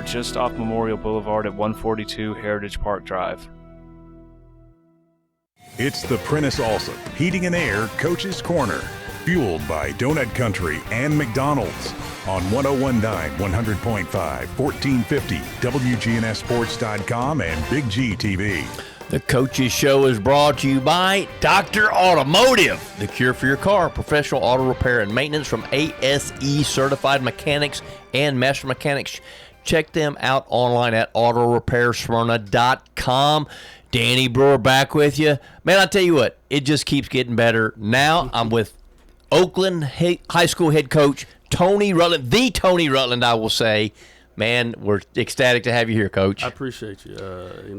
just off Memorial Boulevard at 142 Heritage Park Drive. It's the Prentice Allsup Heating and Air Coach's Corner, fueled by Donut Country and McDonald's on 101.9, 100.5, 1450, WGNSSports.com and Big G TV. The Coaches Show is brought to you by Dr. Automotive, the cure for your car, professional auto repair and maintenance from ASE certified mechanics and master mechanics. Check them out online at autorepairsmyrna.com. Danny Brewer back with you. Man, I tell you what, it just keeps getting better. Now I'm with Oakland High School head coach Tony Rutland, the Tony Rutland, I will say. Man, we're ecstatic to have you here, Coach. I appreciate you.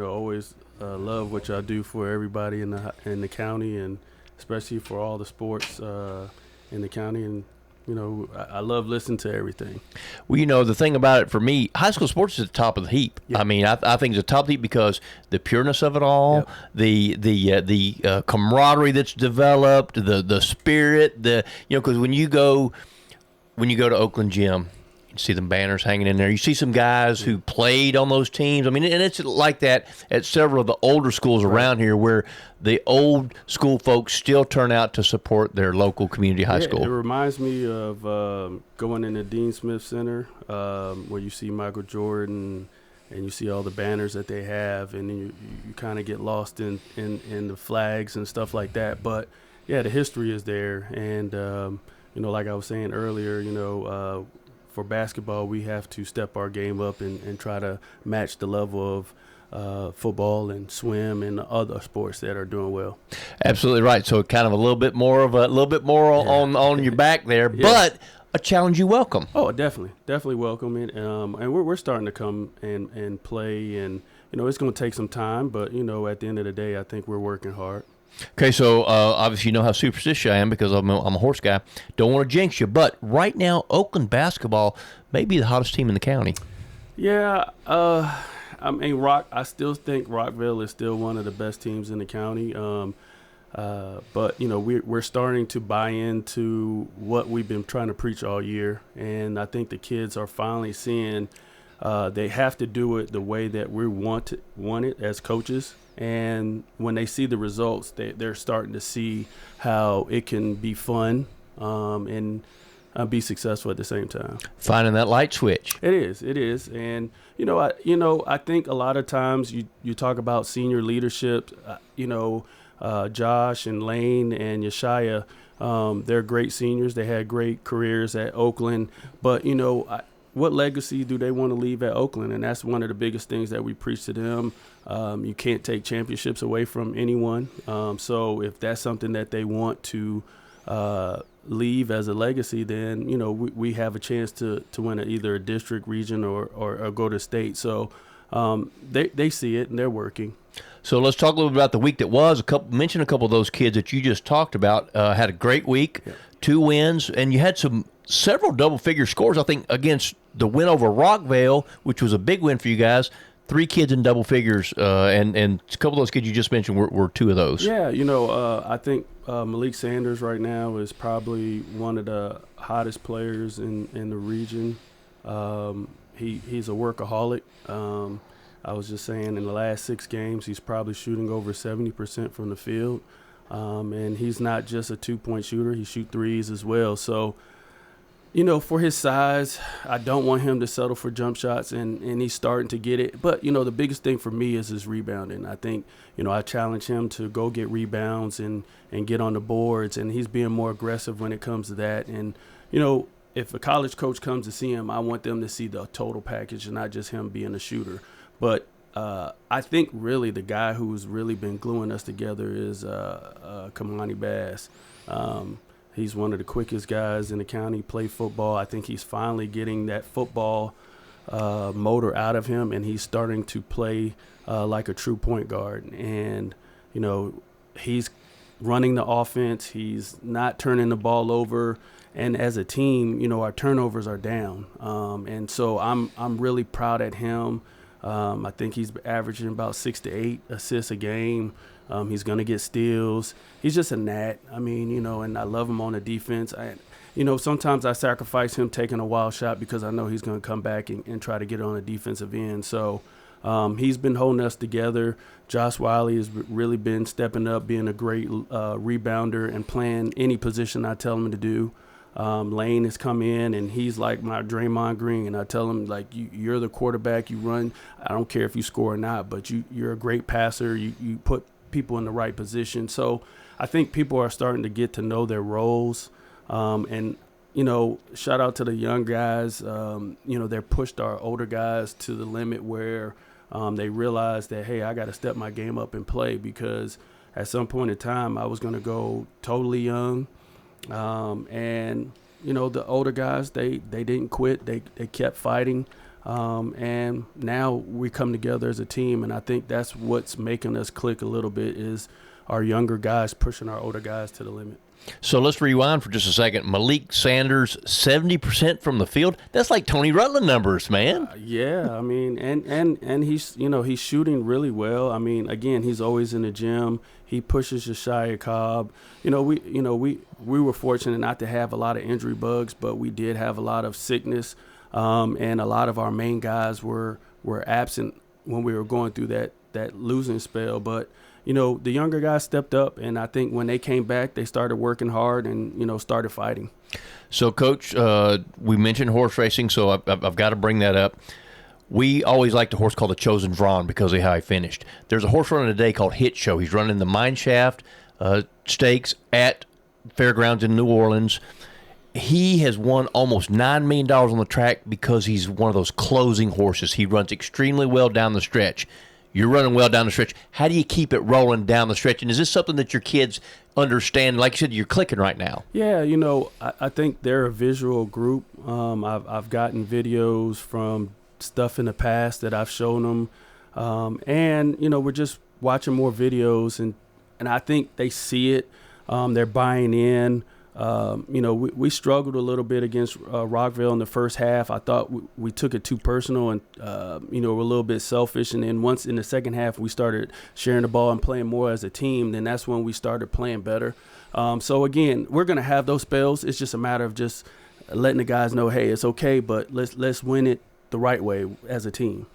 Always love what y'all do for everybody in the county, and especially for all the sports in the county. And I love listening to everything. Well, the thing about it for me, high school sports is at the top of the heap. Yep. I mean, I think it's the top of the heap because the pureness of it all, yep. the camaraderie that's developed, the spirit, because when you go to Oakland Gym, you see them banners hanging in there. You see some guys who played on those teams. I mean, and it's like that at several of the older schools around here where the old school folks still turn out to support their local community high school. It reminds me of going in the Dean Smith Center where you see Michael Jordan and you see all the banners that they have, and then you kind of get lost in the flags and stuff like that. But, yeah, the history is there. And, like I was saying earlier, for basketball, we have to step our game up and try to match the level of football and swim and other sports that are doing well. Absolutely right. So kind of a little bit more on your back there, but a challenge you welcome. Oh, definitely welcome it. And we're starting to come and play, and it's going to take some time, but at the end of the day, I think we're working hard. Okay, so obviously you know how superstitious I am because I'm a horse guy. Don't want to jinx you, but right now Oakland basketball may be the hottest team in the county. Yeah, I still think Rockville is still one of the best teams in the county. But we're starting to buy into what we've been trying to preach all year, and I think the kids are finally seeing they have to do it the way that we want it as coaches. And when they see the results, they're starting to see how it can be fun and be successful at the same time. Finding that light switch. It is. And, I think a lot of times you talk about senior leadership, Josh and Lane and Yeshaya, they're great seniors. They had great careers at Oakland. But, what legacy do they want to leave at Oakland? And that's one of the biggest things that we preach to them. You can't take championships away from anyone. So if that's something that they want to leave as a legacy, then, we have a chance to win either a district, region, or go to state. So they see it and they're working. So let's talk a little bit about the week that was. Mention a couple of those kids that you just talked about. Had a great week, 2 wins, and you had several double-figure scores, I think, against the win over Rockvale, which was a big win for you guys. 3 kids in double figures, and a couple of those kids you just mentioned were 2 of those. Yeah, I think Malik Sanders right now is probably one of the hottest players in the region. He's a workaholic. I was just saying in the last 6 games, he's probably shooting over 70% from the field. And he's not just a 2-point shooter. He shoots threes as well. So, for his size, I don't want him to settle for jump shots, and he's starting to get it. But, the biggest thing for me is his rebounding. I think, I challenge him to go get rebounds and get on the boards, and he's being more aggressive when it comes to that. And, if a college coach comes to see him, I want them to see the total package and not just him being a shooter. But I think really the guy who's really been gluing us together is Kamani Bass. He's one of the quickest guys in the county, play football. I think he's finally getting that football motor out of him, and he's starting to play like a true point guard. And, he's running the offense. He's not turning the ball over. And as a team, our turnovers are down. And so I'm really proud at him. I think he's averaging about 6 to 8 assists a game. He's going to get steals. He's just a gnat. I mean, and I love him on the defense. sometimes I sacrifice him taking a wild shot because I know he's going to come back and try to get on the defensive end. So he's been holding us together. Josh Wiley has really been stepping up, being a great rebounder and playing any position I tell him to do. Lane has come in, and he's like my Draymond Green, and I tell him, like, you're the quarterback, you run. I don't care if you score or not, but you're a great passer. You put people in the right position. So I think people are starting to get to know their roles. And, shout out to the young guys. They're pushed our older guys to the limit where they realize that, hey, I got to step my game up and play, because at some point in time I was going to go totally young. And the older guys, they didn't quit. They kept fighting. And now we come together as a team, and I think that's what's making us click a little bit, is our younger guys pushing our older guys to the limit. So let's rewind for just a second. Malik Sanders, 70% from the field. That's like Tony Rutland numbers, man. Yeah, I mean, and he's he's shooting really well. I mean, again, he's always in the gym. He pushes Josiah Cobb. We were fortunate not to have a lot of injury bugs, but we did have a lot of sickness, and a lot of our main guys were absent when we were going through that losing spell. But the younger guys stepped up, and I think when they came back, they started working hard and, started fighting. So, Coach, we mentioned horse racing, so I've got to bring that up. We always liked a horse called the Chosen Vron because of how he finished. There's a horse running today called Hit Show. He's running the Mine Shaft Stakes at Fairgrounds in New Orleans. He has won almost $9 million on the track because he's one of those closing horses. He runs extremely well down the stretch. You're running well down the stretch. How do you keep it rolling down the stretch? And is this something that your kids understand? Like you said, you're clicking right now. Yeah, I think they're a visual group. I've gotten videos from stuff in the past that I've shown them. And, we're just watching more videos, and I think they see it. They're buying in. We struggled a little bit against Rockville in the first half. I thought we took it too personal, and we're a little bit selfish. And then once in the second half we started sharing the ball and playing more as a team, then that's when we started playing better. So again, we're gonna have those spells. It's just a matter of just letting the guys know, hey, it's okay, but let's win it the right way as a team.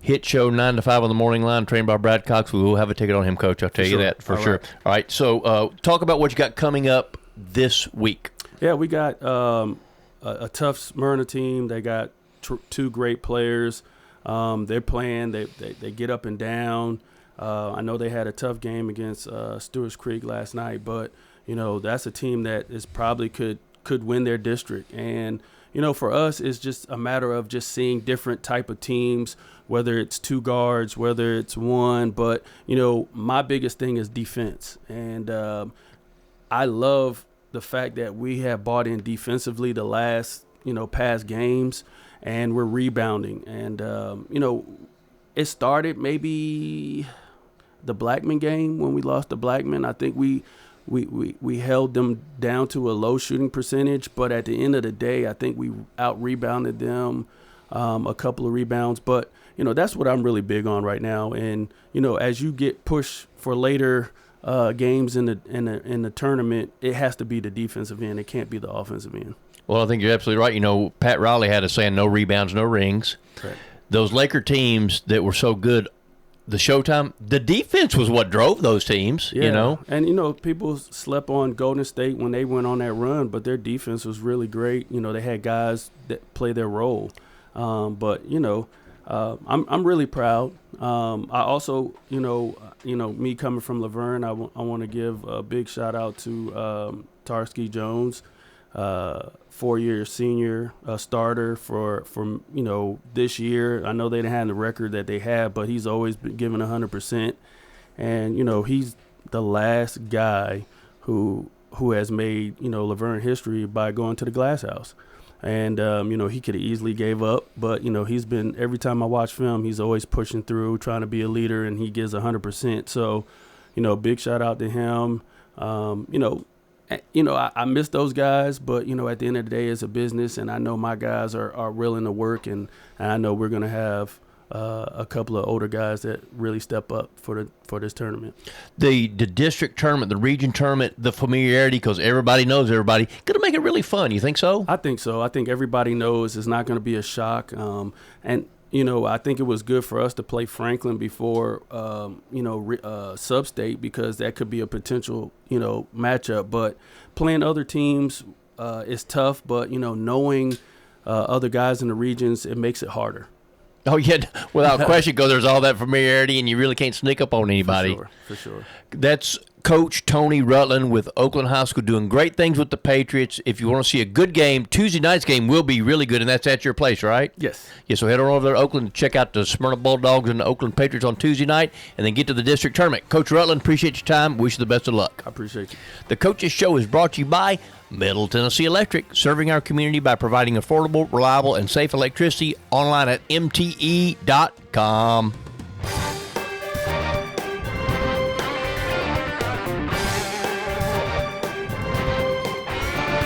Hit Show 9 to 5 on the morning line, trained by Brad Cox. We will have a ticket on him, Coach. I'll tell you that for sure. All right. So talk about what you got coming up this week. Yeah, we got a tough Smyrna team. They got two great players. They're playing. They get up and down. I know they had a tough game against Stewart's Creek last night, but that's a team that is probably could win their district. And for us, it's just a matter of just seeing different type of teams, whether it's two guards, whether it's one. But my biggest thing is defense, and I love the fact that we have bought in defensively the last, past games, and we're rebounding. And, it started maybe the Blackman game when we lost to Blackman. I think we held them down to a low shooting percentage, but at the end of the day, I think we out-rebounded them a couple of rebounds. But, that's what I'm really big on right now. And, as you get pushed for later games in the tournament, it has to be the defensive end. It can't be the offensive end. Well, I think you're absolutely right. Pat Riley had a saying, no rebounds, no rings. Correct. Those Laker teams that were so good, the Showtime, the defense was what drove those teams, Yeah. And, people slept on Golden State when they went on that run, but their defense was really great. They had guys that play their role. But, I'm really proud. I also, me coming from Laverne, I want to give a big shout out to Tarski Jones, 4-year senior starter for this year. I know they didn't have the record that they had, but he's always been given 100%. And he's the last guy who has made Laverne history by going to the Glass House. And, he could have easily gave up, but, he's been, every time I watch film, he's always pushing through, trying to be a leader, and he gives 100%. So, big shout out to him. I miss those guys, but, at the end of the day, it's a business, and I know my guys are willing to work, and I know we're going to have a couple of older guys that really step up for this tournament. The district tournament, the region tournament, the familiarity, because everybody knows everybody, going to make it really fun. You think so? I think so. I think everybody knows it's not going to be a shock. And you know, I think it was good for us to play Franklin before, Sub-State, because that could be a potential, matchup. But playing other teams is tough. But knowing other guys in the regions, it makes it harder. Oh, yeah, without question, because there's all that familiarity, and you really can't sneak up on anybody. For sure. That's Coach Tony Rutland with Oakland High School doing great things with the Patriots. If you want to see a good game, Tuesday night's game will be really good, and that's at your place, right? Yes. Yeah, so head on over there to Oakland to check out the Smyrna Bulldogs and the Oakland Patriots on Tuesday night, and then get to the district tournament. Coach Rutland, appreciate your time. Wish you the best of luck. I appreciate you. The Coaches Show is brought to you by Middle Tennessee Electric, serving our community by providing affordable, reliable, and safe electricity. Online at mte.com.